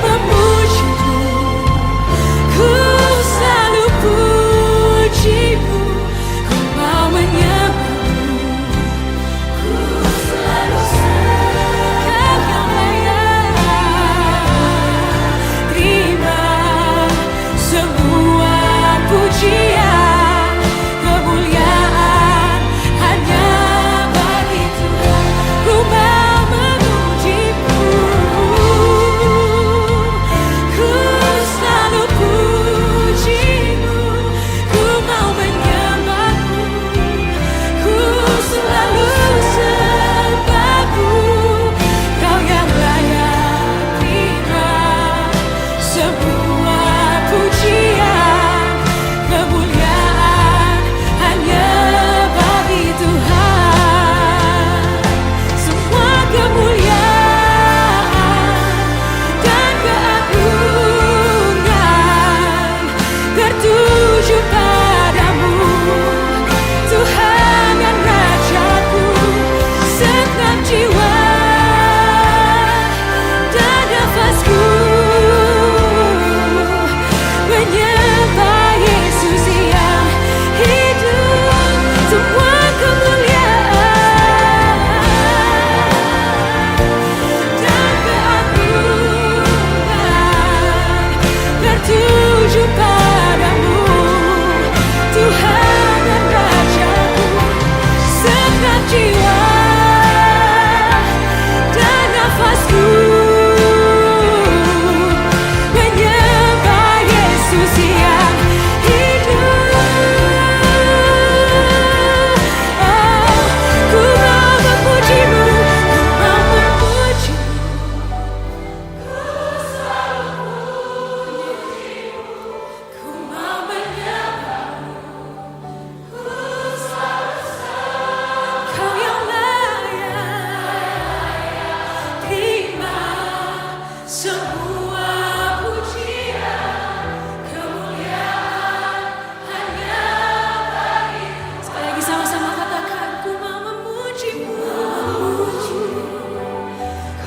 memujimu, ku selalu pujimu, ku mau menyembahmu, ku selalu Kau yang layak terima semua pujian, kemuliaan hanya bagi Tuhan. Ku mau memujimu, ku selalu pujimu, ku mau menyembahmu, ku selalu sembahmu. Kau yang layak terima semua pujian, kemuliaan hanya bagi Tuhan. Semua kemuliaan dan keagungan tertuju padamu, Tuhan dan Rajaku. Segenap jiwa dan nafasku menyembah Yesus yang hidup. Semua kemuliaan dan keagungan tertuju padamu, Tuhan dan Rajaku. Segenap jiwa dan nafasku menyembah Yesus yang hidup. Oh, ku mau memujimu, ku mau memujimu, ku mau menyembahmu, Kau yang layak terima semua pujian, kemuliaan hanya bagi. Sekali lagi sama-sama katakan, ku mau memujimu,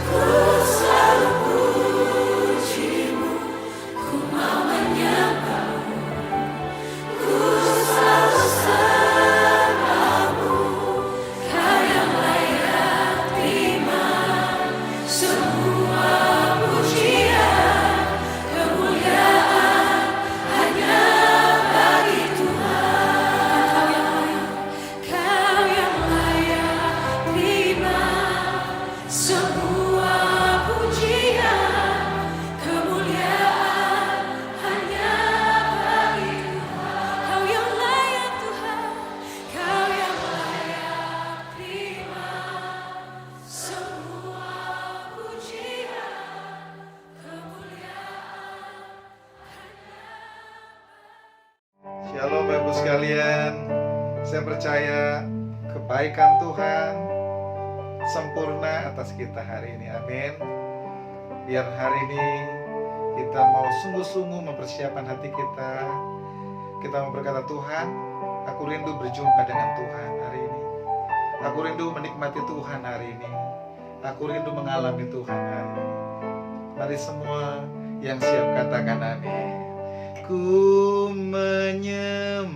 ku selalu pujimu, ku mau menyembahmu, ku selalu sembahmu. Kau yang layak terima semua pujian, kemuliaan hanya bagi Tuhan. Kau yang layak terima semua pujian, kemuliaan hanya bagi Tuhan. Kau yang layak Tuhan, Kau yang layak terima semua pujian, kemuliaan. Shalom Bapak Ibu sekalian, saya percaya kebaikan Tuhan sempurna atas kita hari ini, amin. Biar hari ini kita mau sungguh-sungguh mempersiapkan hati kita. Kita mau berkata, Tuhan, aku rindu berjumpa dengan Tuhan hari ini. Aku rindu menikmati Tuhan hari ini. Aku rindu mengalami Tuhan hari ini. Mari semua yang siap katakan amin. Ku menyembah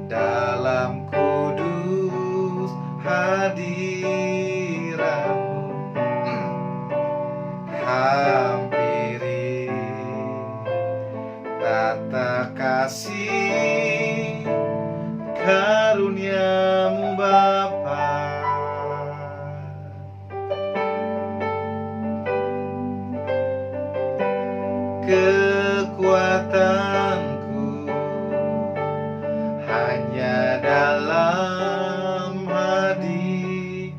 dalam kudus hadirat-Mu, hampiri tata kasih karunia-Mu Bapa. Kekuatanku hanya dalam hadirat-Mu,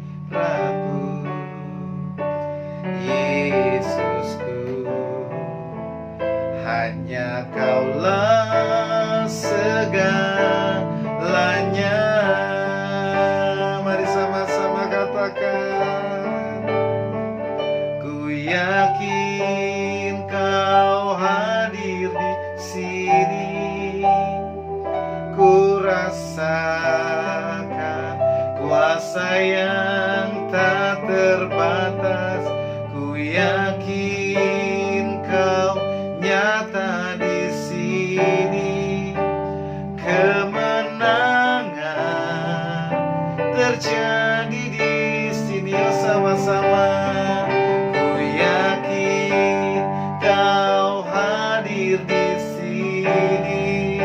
Yesusku. Hanya Kaulah segalanya. Mari sama-sama katakan, ku yakin Kau hadir di sini. Ku rasakan kuasa yang tak terbatas. Ku yakin kau nyata di sini, kemenangan terjadi di sini. Yuk sama-sama. Ku yakin kau hadir di sini,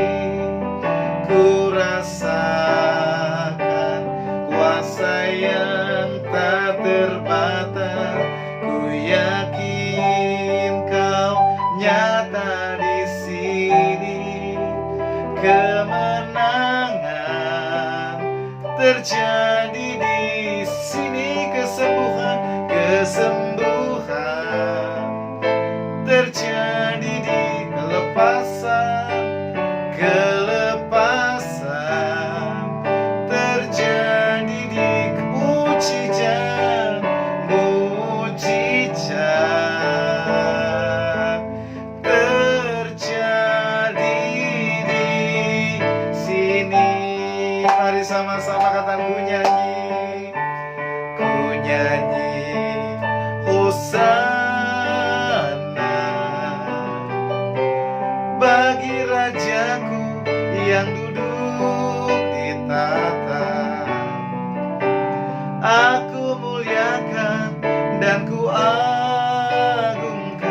ku rasakan kuasa yang tak terbatas. Ku yakin kau nyata di sini, kemenangan terjadi di sini, kesembuhan terjadi di kelepasan terjadi di mujizat terjadi di sini. Mari sama-sama katakan, ku nyanyi Hosana bagi Rajaku yang duduk di tahta. Aku muliakan dan ku agungkan,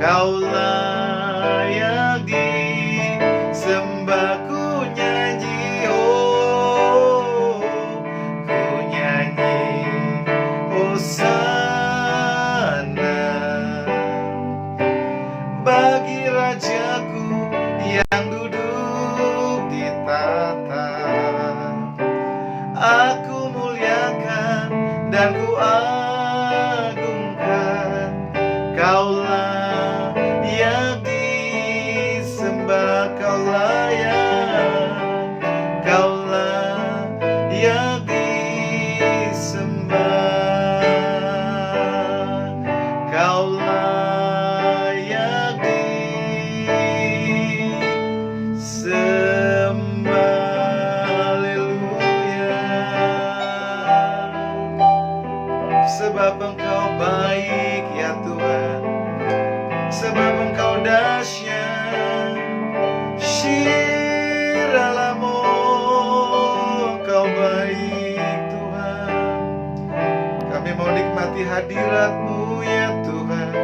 kau layak disembah. Ku nyanyi, oh, ku nyanyi Hosana bagi Rajaku yang duduk di tahta. Aku muliakan dan ku agungkan, kau layak disembah. Kau layak disembah. Kau layak disembah. Haleluya. Sebab Engkau baik ya Tuhan, sebab Engkau dahsyat. Shiralamo, Engkau baik Tuhan. Kami mau nikmati hadirat-Mu ya Tuhan.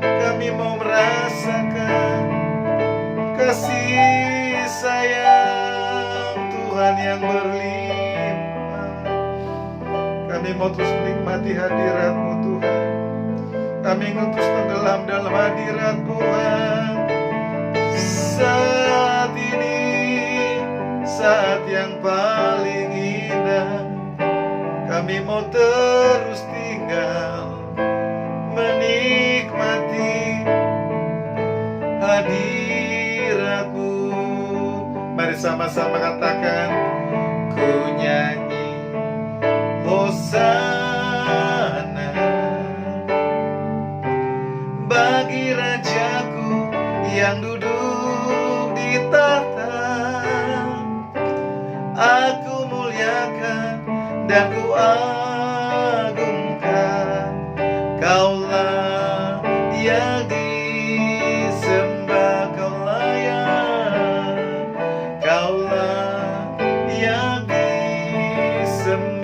Kami mau merasakan kasih sayang Tuhan yang berlimpah. Kami mau terus menikmati hadirat-Mu Tuhan. Kami ingin terus tenggelam dalam hadirat Tuhan. Saat ini, saat yang paling indah, kami mau terus tinggal menikmati hadirat-Mu. Mari sama-sama katakan, ku nyanyi Hosana bagi Rajaku yang duduk di tahta. Aku muliakan dan ku agungkan, kau layak disembah. Kau layak disembah.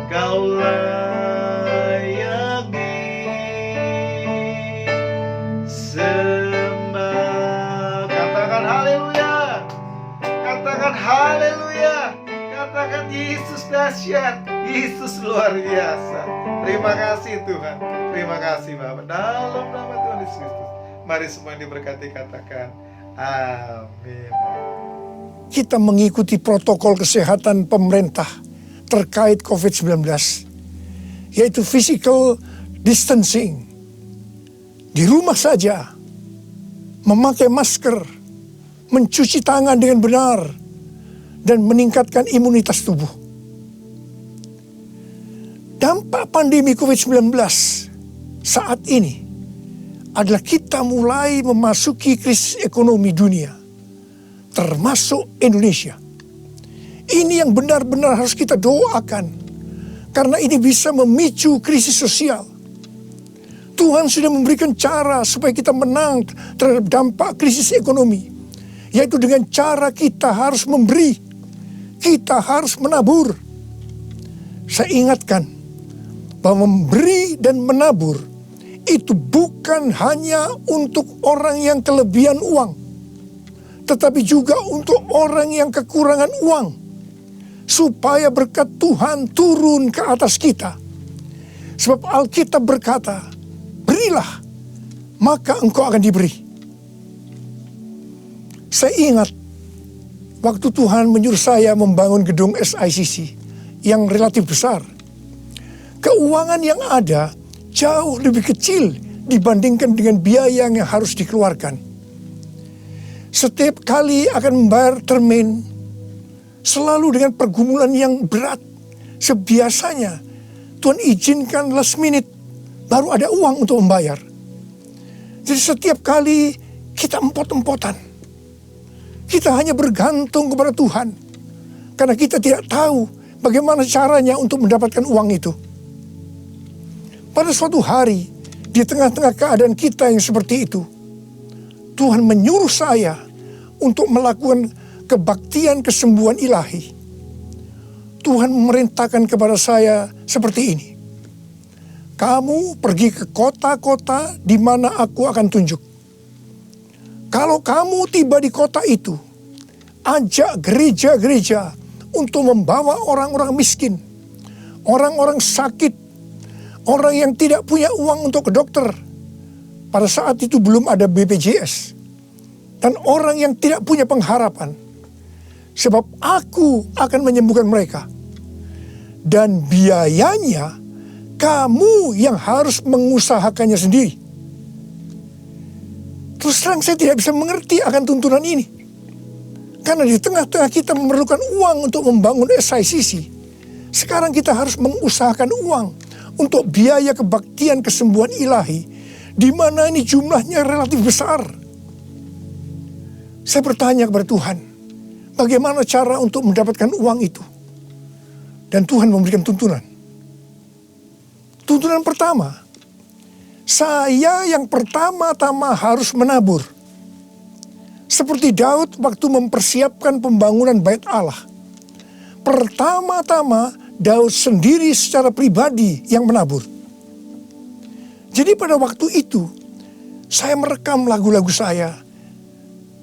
Kau layak disembah. Katakan haleluya. Katakan haleluya. Katakan Yesus dahsyat, Yesus luar biasa. Terima kasih Tuhan. Terima kasih Bapak. Dalam nama Tuhan Yesus Kristus, mari semua yang diberkati katakan amin. Kita mengikuti protokol kesehatan pemerintah terkait COVID-19, yaitu physical distancing. Di rumah saja, memakai masker, mencuci tangan dengan benar, dan meningkatkan imunitas tubuh. Dampak pandemi COVID-19 saat ini adalah kita mulai memasuki krisis ekonomi dunia, termasuk Indonesia. Ini yang benar-benar harus kita doakan, Karena ini bisa memicu krisis sosial. Tuhan sudah memberikan cara supaya kita menang terhadap dampak krisis ekonomi. Yaitu dengan cara kita harus memberi. Kita harus menabur. Saya ingatkan bahwa memberi dan menabur itu bukan hanya untuk orang yang kelebihan uang. Tetapi juga untuk orang yang kekurangan uang. Supaya berkat Tuhan turun ke atas kita. Sebab Alkitab berkata, berilah, maka engkau akan diberi. Saya ingat, waktu Tuhan menyuruh saya membangun gedung SICC yang relatif besar. Keuangan yang ada jauh lebih kecil dibandingkan dengan biaya yang harus dikeluarkan. Setiap kali akan membayar termin, selalu dengan pergumulan yang berat. Sebiasanya Tuhan izinkan last minute baru ada uang untuk membayar. Jadi setiap kali kita empot-empotan. Kita hanya bergantung kepada Tuhan. Karena kita tidak tahu bagaimana caranya untuk mendapatkan uang itu. Pada suatu hari, di tengah-tengah keadaan kita yang seperti itu, Tuhan menyuruh saya untuk melakukan kebaktian kesembuhan ilahi. Tuhan memerintahkan kepada saya seperti ini. Kamu pergi ke kota-kota di mana aku akan tunjuk. Kalau kamu tiba di kota itu, ajak gereja-gereja untuk membawa orang-orang miskin, orang-orang sakit, orang yang tidak punya uang untuk ke dokter. Pada saat itu belum ada BPJS. Dan orang yang tidak punya pengharapan. Sebab aku akan menyembuhkan mereka. Dan biayanya kamu yang harus mengusahakannya sendiri. Terus terang saya tidak bisa mengerti akan tuntunan ini. Karena di tengah-tengah kita memerlukan uang untuk membangun SICC. Sekarang kita harus mengusahakan uang untuk biaya kebaktian kesembuhan ilahi. Di mana ini jumlahnya relatif besar. Saya bertanya kepada Tuhan, bagaimana cara untuk mendapatkan uang itu? Dan Tuhan memberikan tuntunan. Tuntunan pertama, saya yang pertama-tama harus menabur. Seperti Daud waktu mempersiapkan pembangunan Bait Allah. Pertama-tama Daud sendiri secara pribadi yang menabur. Jadi pada waktu itu, saya merekam lagu-lagu saya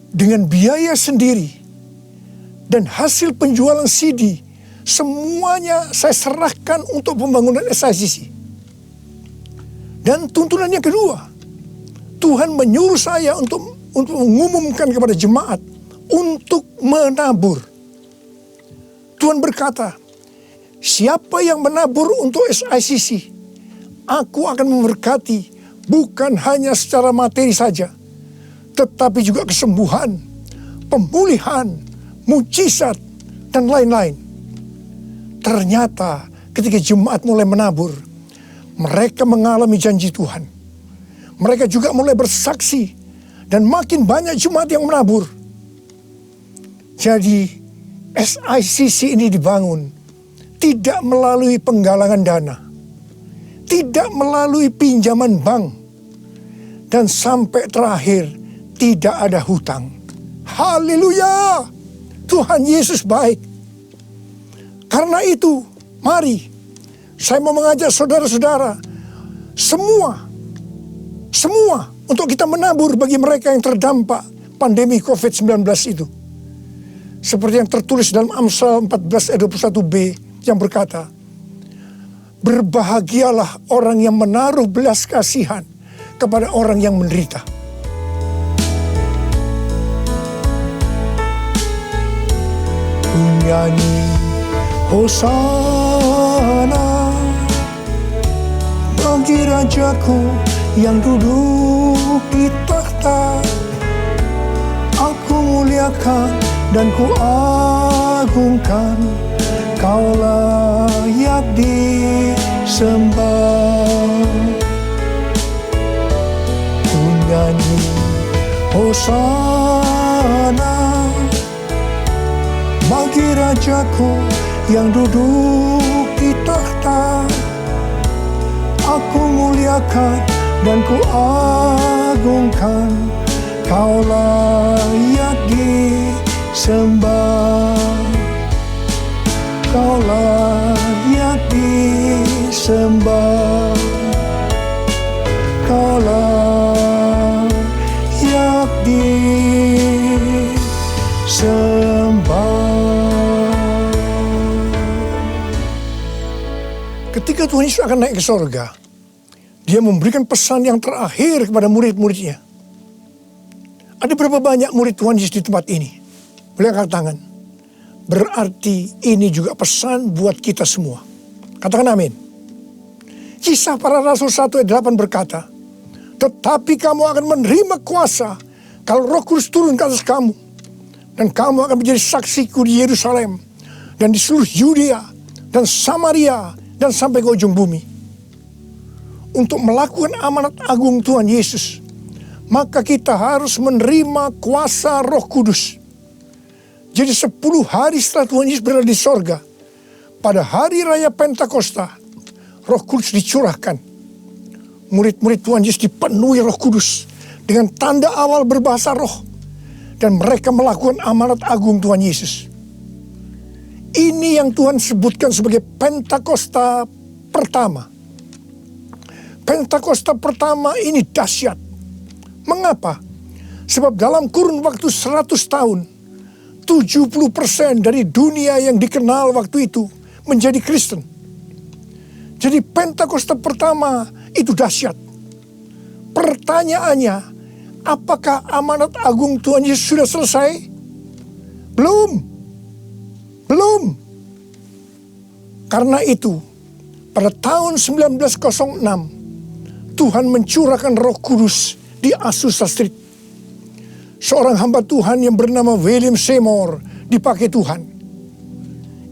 dengan biaya sendiri. Dan hasil penjualan CD, semuanya saya serahkan untuk pembangunan SICC. Dan tuntunan yang kedua, Tuhan menyuruh saya untuk mengumumkan kepada jemaat untuk menabur. Tuhan berkata, siapa yang menabur untuk SICC, aku akan memberkati bukan hanya secara materi saja, tetapi juga kesembuhan, pemulihan, mujizat, dan lain-lain. Ternyata ketika jemaat mulai menabur, mereka mengalami janji Tuhan. Mereka juga mulai bersaksi dan makin banyak jemaat yang menabur. Jadi SICC ini dibangun tidak melalui penggalangan dana, tidak melalui pinjaman bank, dan sampai terakhir tidak ada hutang. Haleluya! Tuhan Yesus baik. Karena itu, mari saya mau mengajak saudara-saudara semua untuk kita menabur bagi mereka yang terdampak pandemi COVID-19 itu. Seperti yang tertulis dalam Amsal 14 ayat 21b yang berkata, berbahagialah orang yang menaruh belas kasihan kepada orang yang menderita. Nyanyi Hosana bagi Rajaku yang duduk di takhta. Aku muliakan dan ku agungkan, Kau layak disembah. Ku nyanyi Hosana bagi Rajaku yang duduk di takhta. muliakan dan ku agungkan. Kau layak disembah, Kau layak disembah, Kau layak disembah. Ketika Tuhan Yesus akan naik ke sorga, Dia memberikan pesan yang terakhir kepada murid-muridnya. Ada berapa banyak murid Tuhan Yesus di tempat ini? Boleh angkat tangan. Berarti ini juga pesan buat kita semua. Katakan amin. Kisah Para Rasul 1 ayat 8 berkata, tetapi kamu akan menerima kuasa kalau Roh Kudus turun ke atas kamu. Dan kamu akan menjadi saksiku di Yerusalem dan di seluruh Yudea dan Samaria dan sampai ke ujung bumi. Untuk melakukan amanat agung Tuhan Yesus, maka kita harus menerima kuasa Roh Kudus. Jadi 10 hari setelah Tuhan Yesus berada di sorga, pada hari raya Pentakosta, Roh Kudus dicurahkan. Murid-murid Tuhan Yesus dipenuhi Roh Kudus dengan tanda awal berbahasa roh. Dan mereka melakukan amanat agung Tuhan Yesus. Ini yang Tuhan sebutkan sebagai Pentakosta pertama. Pentakosta pertama ini dahsyat. Mengapa? Sebab dalam kurun waktu 100 tahun, 70% dari dunia yang dikenal waktu itu menjadi Kristen. Jadi Pentakosta pertama itu dahsyat. Pertanyaannya, apakah amanat agung Tuhan Yesus sudah selesai? Belum. Karena itu, pada tahun 1906, Tuhan mencurahkan Roh Kudus di Azusa Street. Seorang hamba Tuhan yang bernama William Seymour dipakai Tuhan.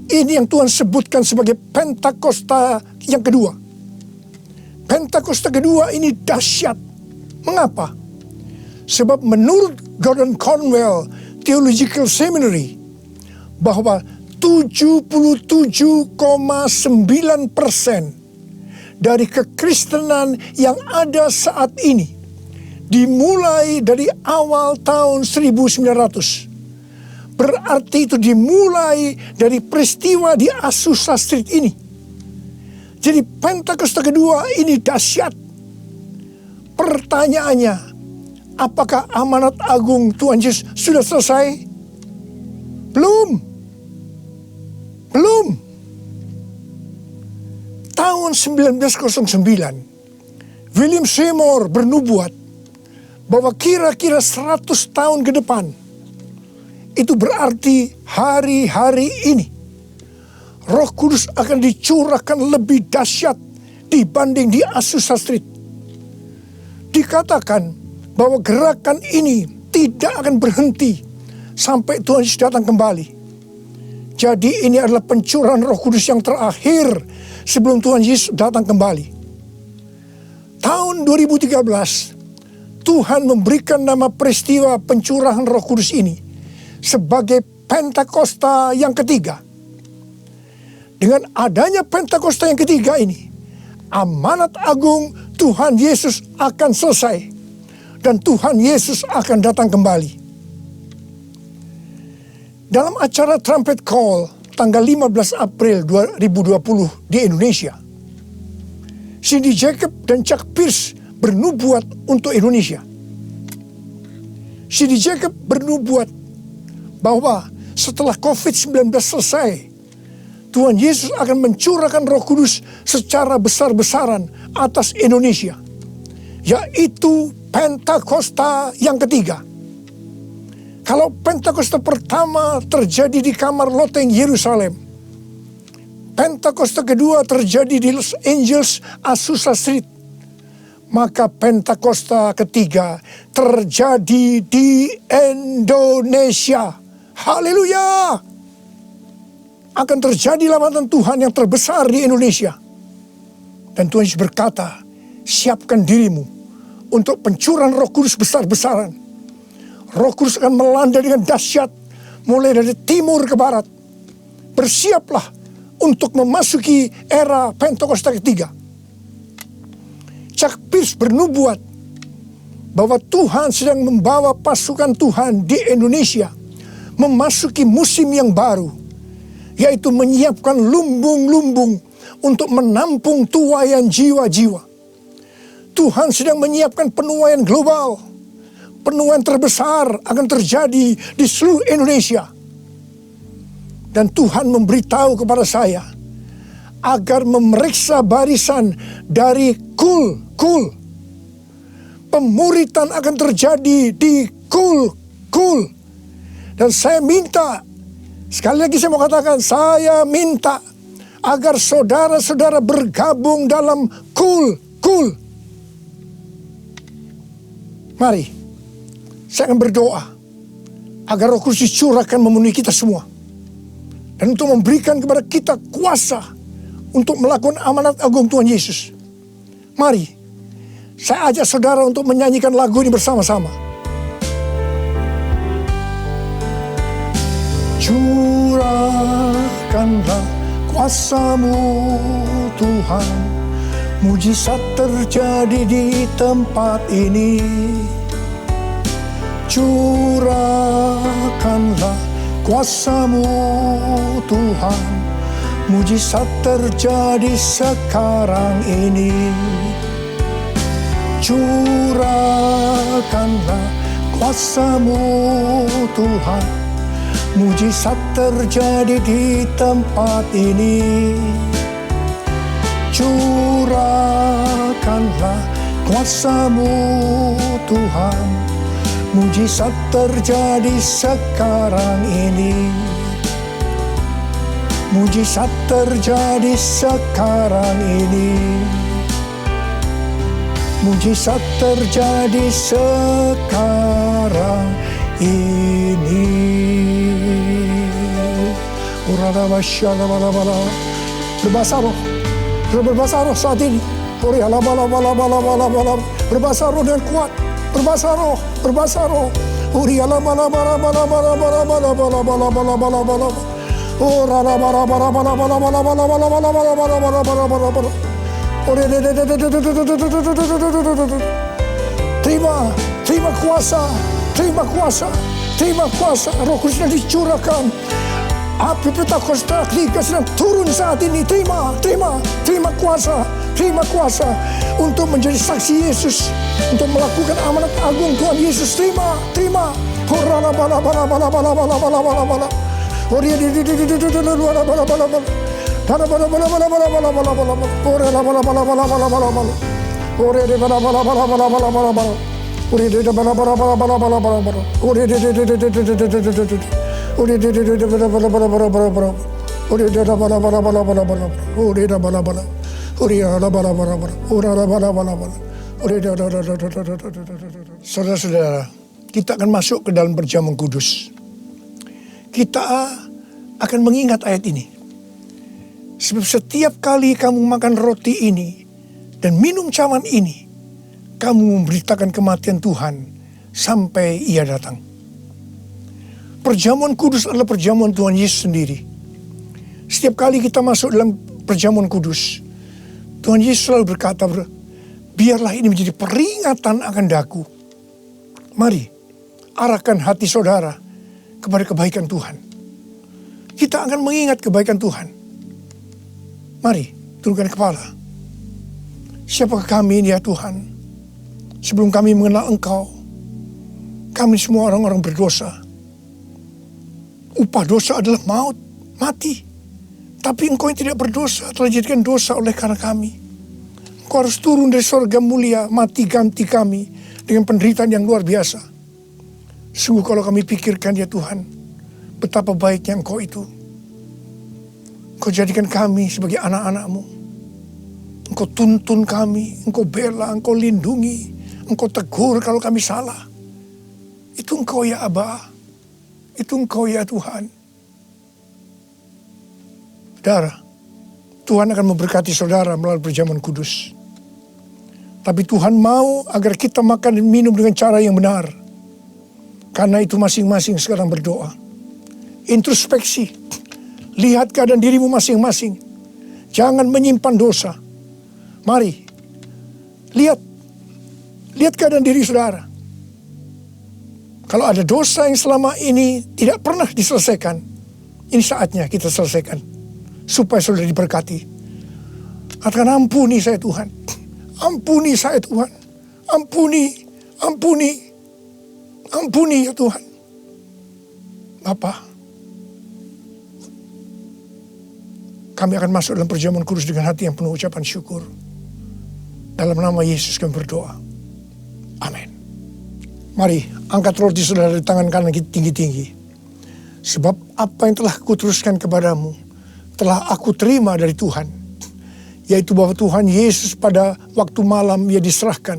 Ini yang Tuhan sebutkan sebagai Pentakosta yang kedua. Pentakosta kedua ini dahsyat. Mengapa? Sebab menurut Gordon Conwell Theological Seminary, bahwa 77,9% dari kekristenan yang ada saat ini dimulai dari awal tahun 1900. Berarti itu dimulai dari peristiwa di Azusa Street ini. Jadi Pentakosta kedua ini dahsyat. Pertanyaannya, apakah amanat agung Tuhan Yesus sudah selesai? Belum. Tahun 1909, William Seymour bernubuat bahwa kira-kira 100 tahun ke depan, itu berarti hari-hari ini, Roh Kudus akan dicurahkan lebih dahsyat dibanding di Azusa Street. Dikatakan bahwa gerakan ini tidak akan berhenti sampai Tuhan Yesus datang kembali. Jadi ini adalah pencurahan Roh Kudus yang terakhir sebelum Tuhan Yesus datang kembali. Tahun 2013, Tuhan memberikan nama peristiwa pencurahan Roh Kudus ini sebagai Pentakosta yang ketiga. Dengan adanya Pentakosta yang ketiga ini, amanat agung Tuhan Yesus akan selesai dan Tuhan Yesus akan datang kembali. Dalam acara Trumpet Call tanggal 15 April 2020 di Indonesia, Cindy Jacob dan Chuck Pierce bernubuat untuk Indonesia. Cindy Jacob bernubuat bahwa setelah COVID-19 selesai, Tuhan Yesus akan mencurahkan Roh Kudus secara besar-besaran atas Indonesia, yaitu Pentakosta yang ketiga. Kalau Pentakosta pertama terjadi di kamar loteng Yerusalem, Pentakosta kedua terjadi di Los Angeles, Azusa Street, maka Pentakosta ketiga terjadi di Indonesia. Haleluya! Akan terjadi lambatan Tuhan yang terbesar di Indonesia. Dan Tuhan Yesus berkata, siapkan dirimu untuk pencurahan Roh Kudus besar-besaran. Roh Kudus akan melanda dengan dahsyat mulai dari timur ke barat. Bersiaplah untuk memasuki era Pentakosta ketiga. Chuck Pierce bernubuat bahwa Tuhan sedang membawa pasukan Tuhan di Indonesia memasuki musim yang baru, yaitu menyiapkan lumbung-lumbung untuk menampung tuaian jiwa-jiwa. Tuhan sedang menyiapkan penuaian global. Penuaian terbesar akan terjadi di seluruh Indonesia. Dan Tuhan memberitahu kepada saya agar memeriksa barisan dari kul. Pemuritan akan terjadi di kul. Dan saya minta, sekali lagi saya mau katakan, saya minta agar saudara-saudara bergabung dalam kul. Mari, saya akan berdoa agar Roh Kudus dicurahkan memenuhi kita semua. Dan untuk memberikan kepada kita kuasa untuk melakukan amanat agung Tuhan Yesus. Mari, saya ajak saudara untuk menyanyikan lagu ini bersama-sama. Curahkanlah kuasa-Mu Tuhan, mujizat terjadi di tempat ini. Curahkanlah kuasa-Mu Tuhan, mujizat terjadi sekarang ini. Curahkanlah kuasa-Mu Tuhan, mujizat terjadi di tempat ini. Curahkanlah kuasa-Mu Tuhan, mujizat terjadi sekarang ini. Mujizat terjadi sekarang ini. Mujizat terjadi sekarang ini. Berbahasa roh. Berbahasa roh saat ini. Berbahasa roh dengan kuat. Berbahasa roh. Berbahasa roh. Terima kuasa. Roh Kudus yang dicurahkan. Api Pentakosta sedang turun saat ini. Terima kuasa untuk menjadi saksi Yesus, untuk melakukan amanat agung Tuhan Yesus. Terima. Saudara-saudara, kita akan masuk ke dalam perjamuan kudus. Kita akan mengingat ayat ini. Sebab setiap kali kamu makan roti ini dan minum cawan ini, kamu memberitakan kematian Tuhan sampai Ia datang. Perjamuan kudus adalah perjamuan Tuhan Yesus sendiri. Setiap kali kita masuk dalam perjamuan kudus, Tuhan Yesus selalu berkata, biarlah ini menjadi peringatan akan daku. Mari, arahkan hati saudara kepada kebaikan Tuhan. Kita akan mengingat kebaikan Tuhan. Mari, turunkan kepala. Siapakah kami ini ya Tuhan? Sebelum kami mengenal Engkau, kami semua orang-orang berdosa. Upah dosa adalah maut, mati. Tapi Engkau yang tidak berdosa telah dijadikan dosa oleh karena kami. Engkau harus turun dari surga mulia, mati ganti kami dengan penderitaan yang luar biasa. Sungguh kalau kami pikirkan ya Tuhan, betapa baiknya Engkau itu. Engkau jadikan kami sebagai anak-anak-Mu. Engkau tuntun kami, Engkau bela, Engkau lindungi, Engkau tegur kalau kami salah. Itu Engkau ya Aba. Itu Engkau ya Tuhan. Saudara, Tuhan akan memberkati saudara melalui perjamuan kudus. Tapi Tuhan mau agar kita makan dan minum dengan cara yang benar. Karena itu masing-masing sekarang berdoa. Introspeksi. Lihat keadaan dirimu masing-masing. Jangan menyimpan dosa. Mari, Lihat keadaan diri saudara. Kalau ada dosa yang selama ini tidak pernah diselesaikan, ini saatnya kita selesaikan. Supaya saudara diberkati. Katakan, ampuni saya Tuhan. Ampuni saya Tuhan. Ampuni ya Tuhan. Bapa, kami akan masuk dalam perjamuan kudus dengan hati yang penuh ucapan syukur. Dalam nama Yesus kami berdoa. Amin. Mari angkat roti saudara di tangan kanan kita tinggi-tinggi. Sebab apa yang telah kuteruskan kepadamu telah aku terima dari Tuhan. Yaitu bahwa Tuhan Yesus pada waktu malam ia diserahkan,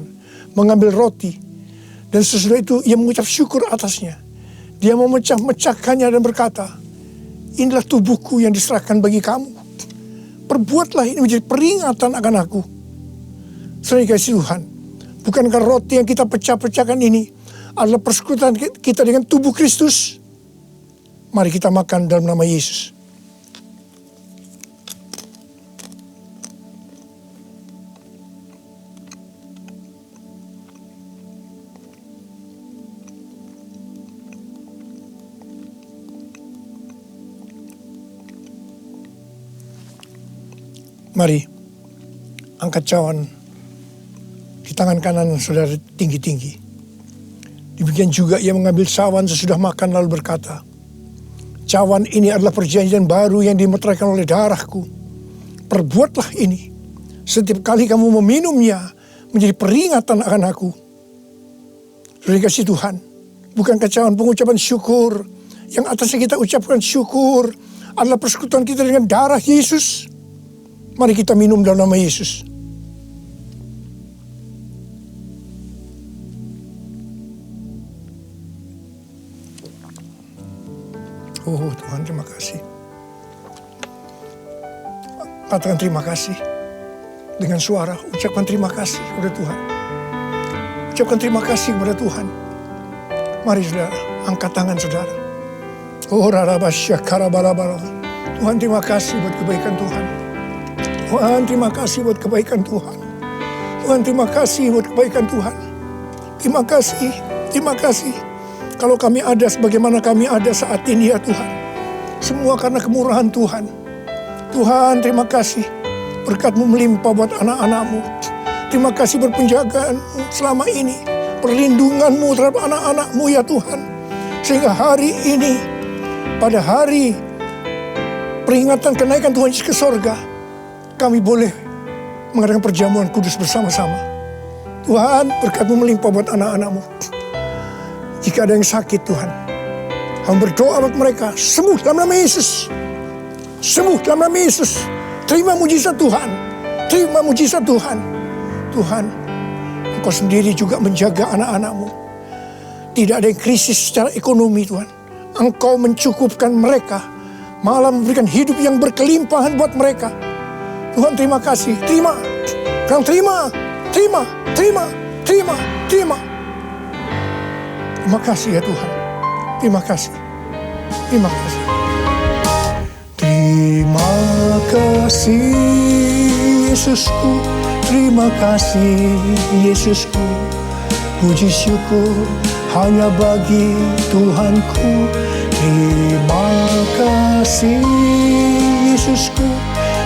mengambil roti. Dan sesudah itu ia mengucap syukur atasnya. Dia memecah-mecahkannya dan berkata, inilah tubuhku yang diserahkan bagi kamu. Perbuatlah ini menjadi peringatan akan aku. Saudara kasih Tuhan, bukankah roti yang kita pecah-pecahkan ini adalah persekutuan kita dengan tubuh Kristus? Mari kita makan dalam nama Yesus. Mari angkat cawan di tangan kanan saudara tinggi-tinggi. Demikian juga ia mengambil cawan sesudah makan lalu berkata, cawan ini adalah perjanjian baru yang dimeteraikan oleh darahku. Perbuatlah ini setiap kali kamu meminumnya menjadi peringatan akan aku. Sudah dikasih Tuhan, bukankah cawan pengucapan syukur yang atasnya kita ucapkan syukur adalah persekutuan kita dengan darah Yesus? Mari kita minum dalam nama Yesus. Oh Tuhan, terima kasih. Katakan terima kasih. Dengan suara, ucapkan terima kasih kepada Tuhan. Ucapkan terima kasih kepada Tuhan. Mari saudara, angkat tangan saudara. Oh rarabasya karabalabala. Tuhan terima kasih buat kebaikan Tuhan. Tuhan terima kasih buat kebaikan Tuhan. Tuhan terima kasih buat kebaikan Tuhan. Terima kasih. Kalau kami ada sebagaimana kami ada saat ini ya Tuhan. Semua karena kemurahan Tuhan. Tuhan terima kasih. Berkat-Mu melimpah buat anak-anak-Mu. Terima kasih buat penjagaan selama ini. Perlindungan-Mu terhadap anak-anak-Mu ya Tuhan. Sehingga hari ini, pada hari peringatan kenaikan Tuhan Yesus ke sorga, kami boleh mengadakan perjamuan kudus bersama-sama. Tuhan, berkat-Mu melimpah buat anak-anak-Mu. Jika ada yang sakit Tuhan, kami berdoa buat mereka, sembuh dalam nama Yesus. Sembuh dalam nama Yesus. Terima mujizat Tuhan. Terima mujizat Tuhan. Tuhan, Engkau sendiri juga menjaga anak-anak-Mu. Tidak ada yang krisis secara ekonomi Tuhan. Engkau mencukupkan mereka. Malah memberikan hidup yang berkelimpahan buat mereka. Tuhan terima kasih, terima. Terima kasih ya Tuhan. Terima kasih. Terima kasih Yesusku. Terima kasih Yesusku. Puji syukur hanya bagi Tuhanku. Terima kasih Yesusku.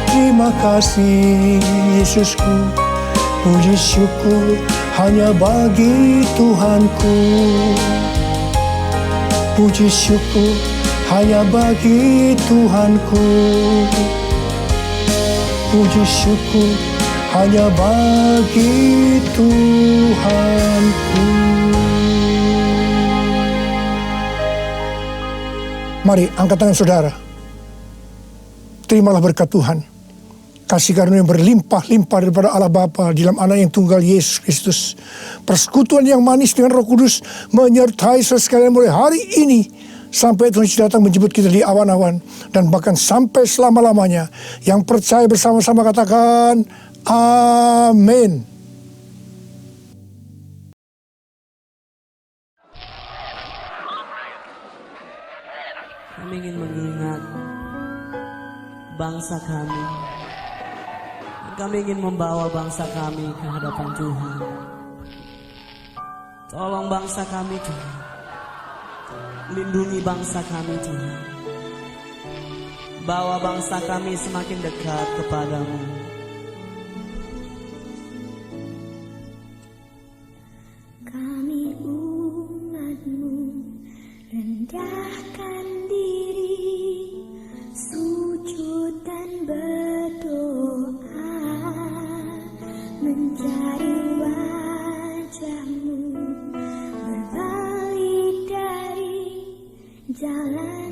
Terima kasih Yesusku. Puji syukur hanya bagi Tuhanku. Puji syukur hanya bagi Tuhanku. Puji syukur hanya bagi Tuhanku. Mari angkat tangan saudara. Terimalah berkat Tuhan. Kasih karunia yang berlimpah-limpah daripada Allah Bapa di dalam Anak yang tunggal Yesus Kristus. Persekutuan yang manis dengan Roh Kudus menyertai saudara sekalian mulai hari ini sampai Tuhan Yesus datang menjemput kita di awan-awan dan bahkan sampai selama-lamanya. Yang percaya bersama-sama katakan amin. Kami ingin mengingat bangsa kami kami ingin membawa bangsa kami ke hadapan Tuhan. Tolong bangsa kami Tuhan. Lindungi bangsa kami Tuhan. Bawa bangsa kami semakin dekat kepadamu. Kami umat-Mu rendahkan diri, sujud dan berdoa, mencari wajah-Mu, berbalik dari jalan